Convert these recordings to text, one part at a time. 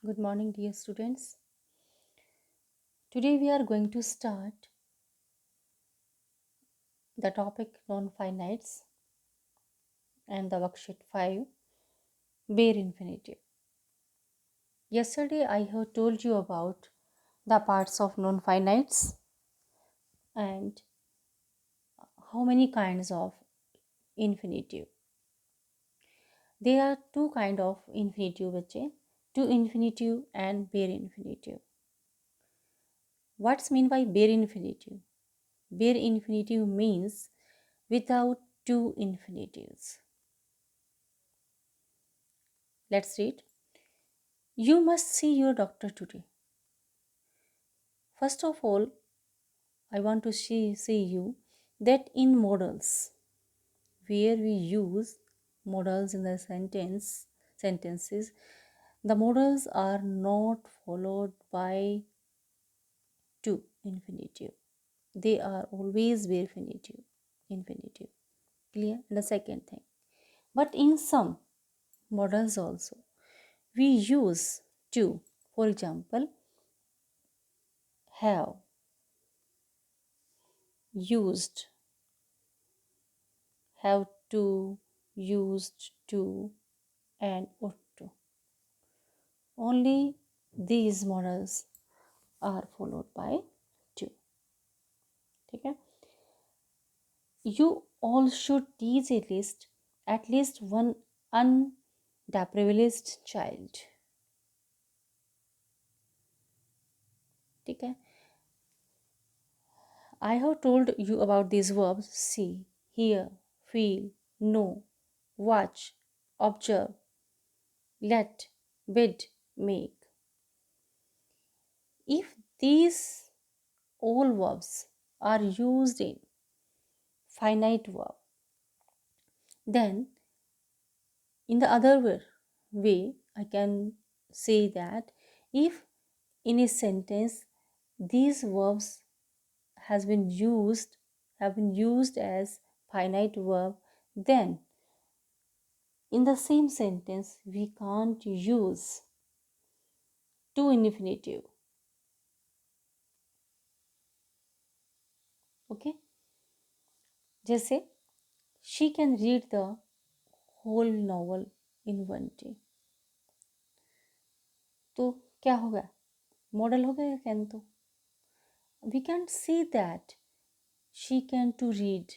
Good morning, dear students. Today we are going to start the topic non-finites and the worksheet 5, bare infinitive. Yesterday I have told you about the parts of non-finites and how many kinds of infinitive. There are two kind of infinitive बच्चे, to infinitive and bare infinitive. What's mean by bare infinitive? Bare infinitive means without two infinitives. Let's read. You must see your doctor today. First of all, I want to see you that in modals, where we use modals in the sentences, the modals are not followed by to infinitive. They are always bare infinitive. Clear? And the second thing. But in some modals also, we use to. For example, have, used, have to, used to, and ought to. Only these models are followed by to. Okay? You all should teach at least one underprivileged child. Okay? I have told you about these verbs see, hear, feel, know, watch, observe, let, bid, make. If these all verbs are used in finite verb, then in the other way I can say that if in a sentence these verbs have been used as finite verb, then in the same sentence we can't use to infinitive. Okay, जैसे she can read the whole novel in one day. तो क्या होगा, model हो गया can. तो we can't say that she can to read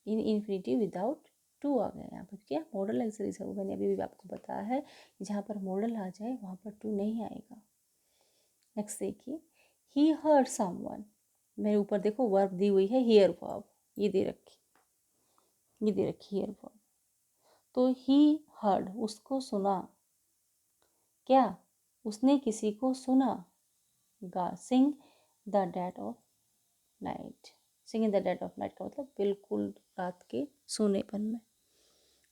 in infinitive without to आ गया यहाँ पर. क्या मॉडल एक्सरीज है, मैंने अभी भी आपको बताया है जहाँ पर मॉडल आ जाए वहाँ पर टू नहीं आएगा. नेक्स्ट देखिए, ही हर्ड समवन. मेरे ऊपर देखो वर्ब दी हुई है हियर वर्ब, ये दे रखी हियर वर्ब. तो ही हर्ड उसको सुना, क्या उसने किसी को सुना. गा sing the dead of night. Sing in the dead of night का मतलब बिल्कुल रात के सोनेपन में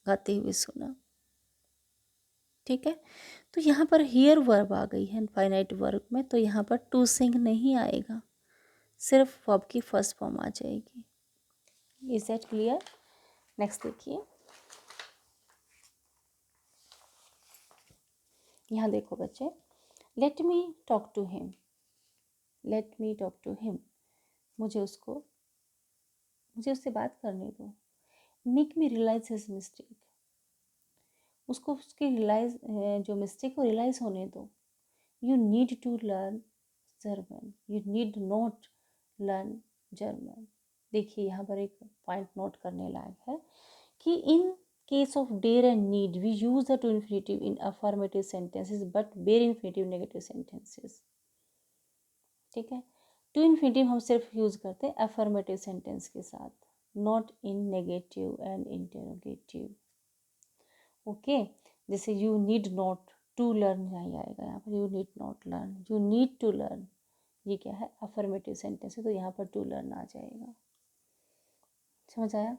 गाते हुए सुना. ठीक है, तो यहाँ पर हियर वर्ब आ गई है फाइनाइट वर्ब में, तो यहाँ पर टू सिंग नहीं आएगा, सिर्फ वर्ब की फर्स्ट फॉर्म आ जाएगी. Is that clear? नेक्स्ट देखिए, यहाँ देखो बच्चे, let me talk to him. Let me talk to him, मुझे उससे बात करने दो. Make me realize his mistake, उसको उसकी रियलाइज जो मिस्टेक को रियलाइज होने दो. You need to learn German, you need not learn German. देखिए यहाँ पर एक पॉइंट नोट करने लायक है कि in case of dare and need we use the to infinitive in affirmative sentences but bare infinitive negative sentences. ठीक है, टू इन्फिनेटिव हम सिर्फ यूज करते हैं अफर्मेटिव सेंटेंस के साथ, not in negative and interrogative. Okay, जैसे you need not to learn नहीं आएगा यहाँ पर, you need not learn, you need to learn. ये क्या है, अफर्मेटिव सेंटेंस है, तो यहाँ पर टू लर्न आ जाएगा. समझ आया?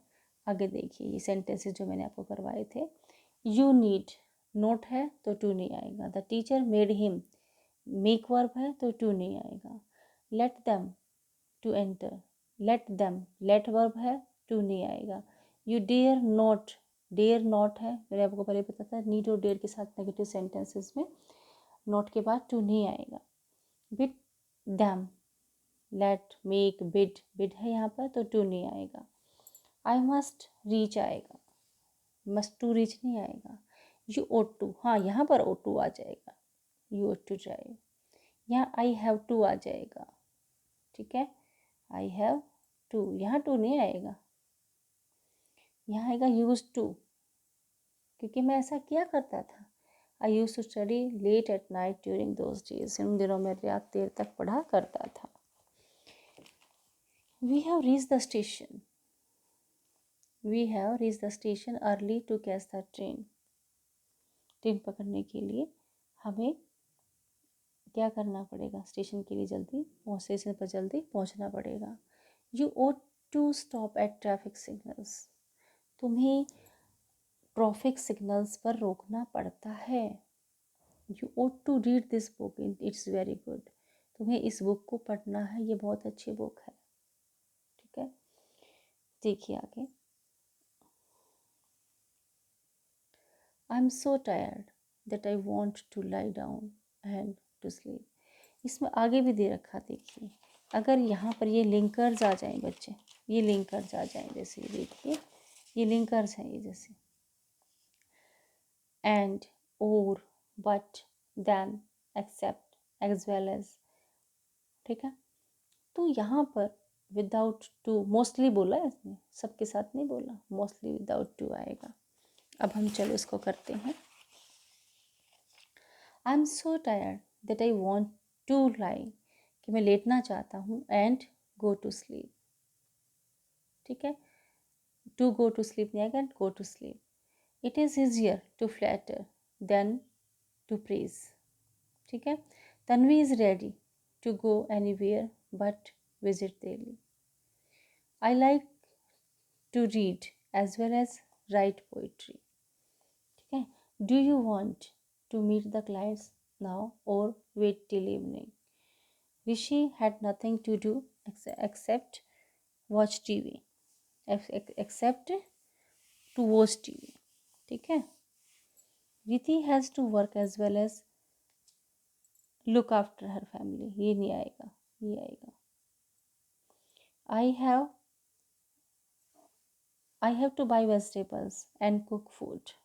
आगे देखिए ये सेंटेंसेस जो मैंने आपको करवाए थे. यू नीड, नोट है तो टू नहीं आएगा. The teacher made him, make verb है तो टू नहीं आएगा. Let them to enter, let them, let verb है टू नहीं आएगा. You dare not, dare not है, मैंने आपको पहले बताया था नीड और डेयर के साथ नेगेटिव सेंटेंसेस में नॉट के बाद टू नहीं आएगा। With them, let, make, bid, bid है यहाँ पर तो टू नहीं आएगा। आई मस्ट रीच आएगा, मस्ट टू रीच नहीं आएगा। यू ओट टू, हाँ यहाँ पर ओट टू आ जाएगा, यू ओट टू ड्राइव। यहाँ आई हैव टू आ जाएगा, ठीक है, आई हैव टू, यहाँ टू नहीं आएगा, यहाँ आएगा यूज टू, क्योंकि मैं ऐसा किया करता था। I use to study late at night during those days, उन दिनों में रात देर तक पढ़ा करता था। We have reach the station, we have reach the station early to catch the train. Train पकड़ने के लिए हमें क्या करना पड़ेगा, स्टेशन के लिए जल्दी स्टेशन पर जल्दी पहुंचना पड़ेगा। You ought to stop at traffic signals, तुम्हें ट्रैफिक सिग्नल्स पर रोकना पड़ता है। You ought to read this book, it's very good, तुम्हें इस बुक को पढ़ना है, ये बहुत अच्छी बुक है, ठीक है। देखिए आगे, I am so tired that I want to lie down and to sleep. इसमें आगे भी दे रखा, देखिए अगर यहाँ पर ये लिंकर्स आ जाएं बच्चे, ये लिंकर्स आ जाएं, जैसे देखिए ये लिंकर्स हैं, ये जैसे एंड, और, but, then, except, as well as, ठीक है। तो यहाँ पर विदाउट टू मोस्टली बोला है इसने, सबके साथ नहीं बोला, मोस्टली विदाउट टू आएगा। अब हम चलो इसको करते हैं। I am so tired that I want to lie, कि मैं लेटना चाहता हूँ, एंड गो टू स्लीप, ठीक है। टू गो टू स्लीप नहीं आएगा, go to sleep. It is easier to flatter than to praise, ठीक है। Tanvi is ready to go anywhere but visit Delhi. I like to read as well as write poetry, ठीक है। Do you want to meet the clients now और wait till evening. Rishi had nothing to do except watch TV, except to watch TV, ठीक है। Riti has to work as well as look after her family, ये नहीं आएगा, ये आएगा। I have to buy vegetables and cook food,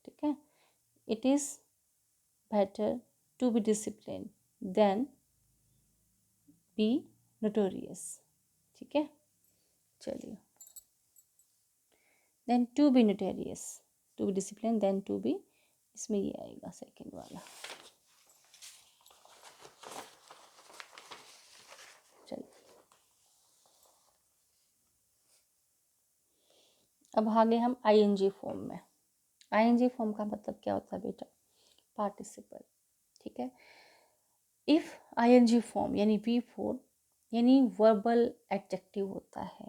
ठीक है। It is better to be disciplined than be notorious, ठीक है। चलिए, then to be notorious, to be disciplined, then to be, इसमें ये आएगा सेकेंड वाला। चलिए अब आगे हम आईएनजी फॉर्म में। आईएनजी फॉर्म का मतलब क्या होता है बेटा, पार्टिसिपल, ठीक है। इफ आईएनजी फॉर्म यानी V4 यानी वर्बल एडजेक्टिव होता है,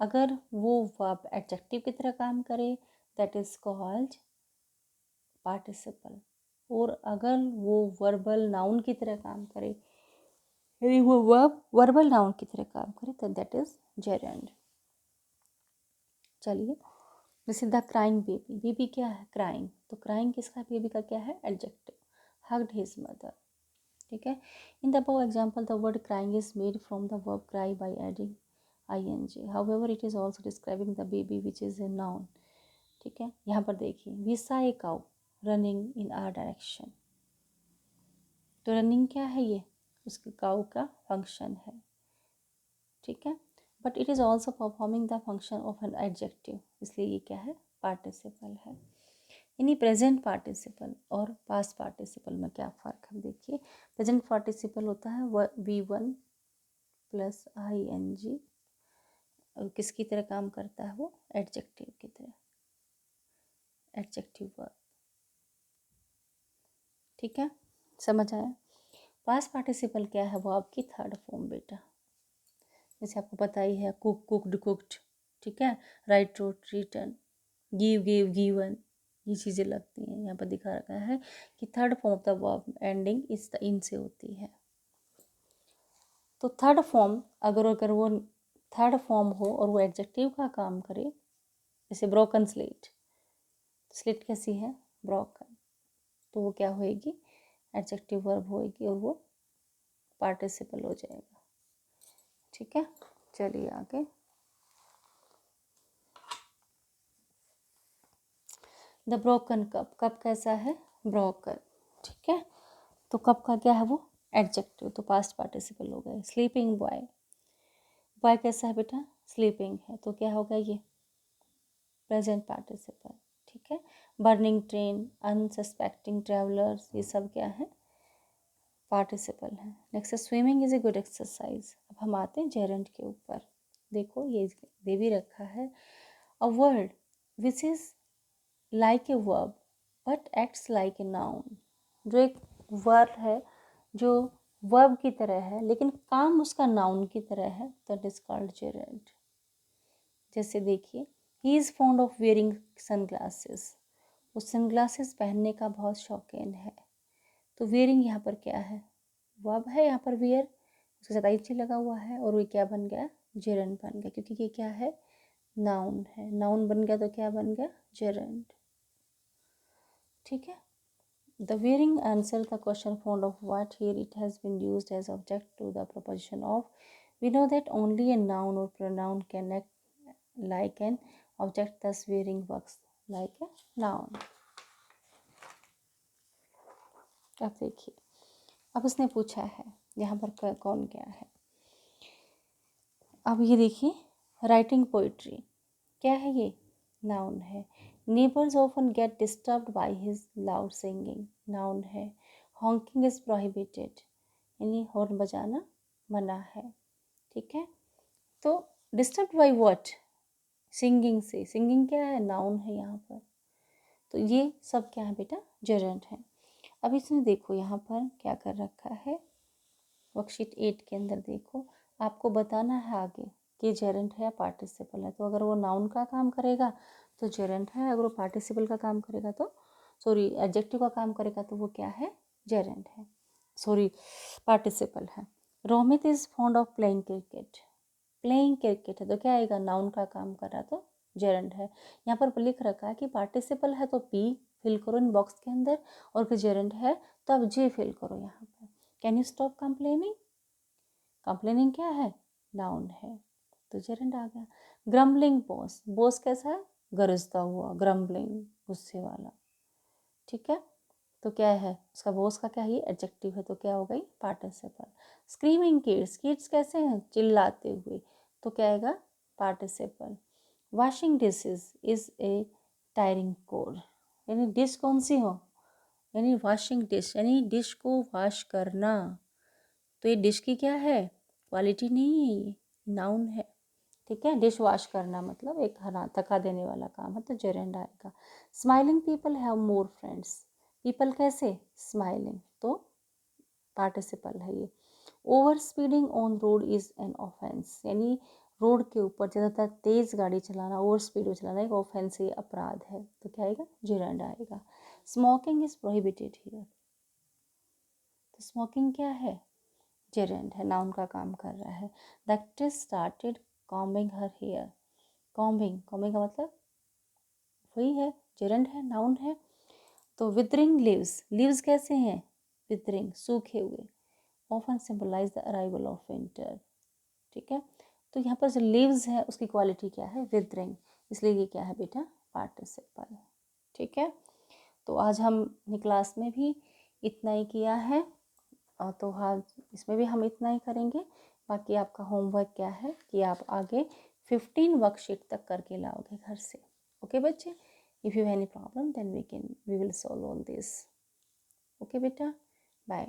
अगर वो वर्ब एडजेक्टिव की तरह काम करे दैट इज कॉल्ड पार्टिसिपल, और अगर वो वर्बल नाउन की तरह काम करे यानी वो वर्ब वर्बल नाउन की तरह काम करे तो दैट इज जेरेंड। चलिए, जैसे द क्राइंग बेबी, बेबी क्या है, क्राइंग, तो क्राइंग किसका, बेबी का क्या है, एडजेक्टिव। हग्ड हिज मदर, ठीक है। In the above example the word crying is made from the verb cry by adding ing, however it is also describing the baby which is a noun, ठीक है। यहाँ पर देखिए, we saw a cow running in our direction, तो running क्या है, ये उसके काउ का फंक्शन है, ठीक है। But it is also performing the function of an adjective, इसलिए ये क्या है, पार्टिसिपल है। यानी प्रेजेंट पार्टिसिपल और पास्ट पार्टिसिपल में क्या फ़र्क है, देखिए प्रेजेंट पार्टिसिपल होता है V1 प्लस ing, किसकी तरह काम करता है वो, एडजेक्टिव की तरह, एडजेक्टिव वर्ब, ठीक है, समझ आया। पास्ट पार्टिसिपल क्या है, वो आपकी थर्ड फॉर्म बेटा, जैसे आपको पता ही है, कुक, कुकड, कुकड, ठीक है, write, wrote, written, give, give, given, ये चीज़ें लगती हैं। यहाँ पर दिखा रखा है कि third form of the verb ending इस द इन से होती है। तो थर्ड फॉर्म अगर अगर वो थर्ड फॉर्म हो और वो एडजेक्टिव का काम करे, जैसे ब्रोकन स्लेट, स्लेट कैसी है, ब्रोकन, तो वो क्या होएगी, एडजेक्टिव वर्ब होएगी और वो पार्टिसिपल हो जाएगा। ठीक है, चलिए आगे। द ब्रोकन कप, कप कैसा है, ब्रोकन। ठीक है, तो कप का क्या है वो, एडजेक्टिव, तो पास्ट पार्टिसिपल हो गए। स्लीपिंग बॉय, बॉय कैसा है बेटा, स्लीपिंग है, तो क्या होगा ये, प्रेजेंट पार्टिसिपल। ठीक है, बर्निंग ट्रेन, अनसस्पेक्टिंग ट्रैवलर्स, ये सब क्या है, पार्टिसिपल है। Next, swimming is a good exercise. अब हम आते हैं जेरेंट के ऊपर। देखो ये दे भी रखा है, a word which is like a verb but acts like a noun. जो एक वर्ड है जो वर्ब की तरह है लेकिन काम उसका नाउन की तरह है, दैट इज कॉल्ड जेरेंट। जैसे देखिए, he is fond of wearing sunglasses, वो सनग्लासेस पहनने का बहुत शौकीन है। तो वेयरिंग यहाँ पर क्या है, वर्ब है यहाँ पर वेयर, उसके साथ आई लगा हुआ है और वो क्या बन गया, जेरेंट बन गया, क्योंकि ये क्या है, नाउन है। नाउन बन गया तो क्या बन गया, जेरेंट। ठीक है, the wearing answer the question found of what, here it has been used as object to the proposition of. We know that only a noun or pronoun can act like an object, thus wearing works like a noun. अब देखिए, अब उसने पूछा है यहाँ पर कौन क्या है। अब ये देखिए, राइटिंग पोइट्री क्या है, ये नाउन है। Neighbours often get disturbed by his loud singing, noun है। हॉन्किंग इज प्रोहिबिटेड, यानी हॉर्न बजाना मना है। ठीक है, तो डिस्टर्ब बाय व्हाट, सिंगिंग से, सिंगिंग क्या है, नाउन है यहाँ पर। तो ये सब क्या है बेटा, जेरेंट है। अब इसमें देखो यहाँ पर क्या कर रखा है, वर्कशीट 8 के अंदर देखो, आपको बताना है आगे कि जेरेंट है या पार्टिसिपल है। तो अगर वो नाउन का काम करेगा तो जेरेंट है, अगर वो पार्टिसिपल का काम करेगा तो, सॉरी एडजेक्टिव का काम करेगा तो वो क्या है, जेरेंट है, सॉरी पार्टिसिपल है। Romit is fond of playing cricket, playing cricket है तो क्या आएगा, नाउन का काम कर रहा तो जेरेंट है। यहाँ पर लिख रखा है कि पार्टिसिपल है तो पी फिल करो इन बॉक्स के अंदर, और फिर जेरेंट है तो अब जे फिल करो यहाँ पर। Can you stop complaining, complaining क्या है, नाउन है, तो जेरेंट आ गया। ग्रम्बलिंग बॉस, बॉस कैसा है, गरजता हुआ, ग्रम्बलिंग गुस्से वाला। ठीक है, तो क्या है उसका, बॉस का क्या है, एडजेक्टिव है तो क्या हो गई, पार्टिसिपल। स्क्रीमिंग किड्स, किड्स कैसे हैं, चिल्लाते हुए, तो क्या आएगा, participle. Washing dishes is a tiring core, यानी डिश कौन सी हो, यानी वॉशिंग डिश, यानी डिश को वॉश करना। तो ये डिश की क्या है, क्वालिटी नहीं है, ये नाउन है। ठीक है, डिश वॉश करना मतलब एक थका देने वाला काम है, तो जेरेंट आएगा। Smiling people have more friends, people कैसे, स्माइलिंग, तो पार्टिसिपल है ये। Over speeding on road is an offence, यानी रोड के ऊपर ज़्यादातर तेज़ गाड़ी चलाना, ओवर स्पीड में चलाना एक ऑफेंस है, अपराध है, तो क्या आएगा, जेरेंट आएगा। स्मोकिंग इज़ प्रोहिबिटेड हियर, तो स्मोकिंग क्या है, जेरेंट है, नाउन का काम कर रहा है। The actress started combing her hair, combing, combing का मतलब वही है, जेरेंट है, नाउन है। तो विदरिंग लीव्स, लीव्स कैसे हैं, विदरिंग सूखे हुए, often symbolize the arrival of winter. ठीक है, तो यहाँ पर जो लीव्स है उसकी क्वालिटी क्या है, विदरिंग, इसलिए ये क्या है बेटा, पार्टिसिपल। ठीक है, तो आज हमने क्लास में भी इतना ही किया है, और तो हाँ इसमें भी हम इतना ही करेंगे। बाकी आपका होमवर्क क्या है कि आप आगे 15 वर्कशीट तक करके लाओगे घर से। ओके बच्चे, if you have any problem then we will solve all this. Okay बेटा, बाय।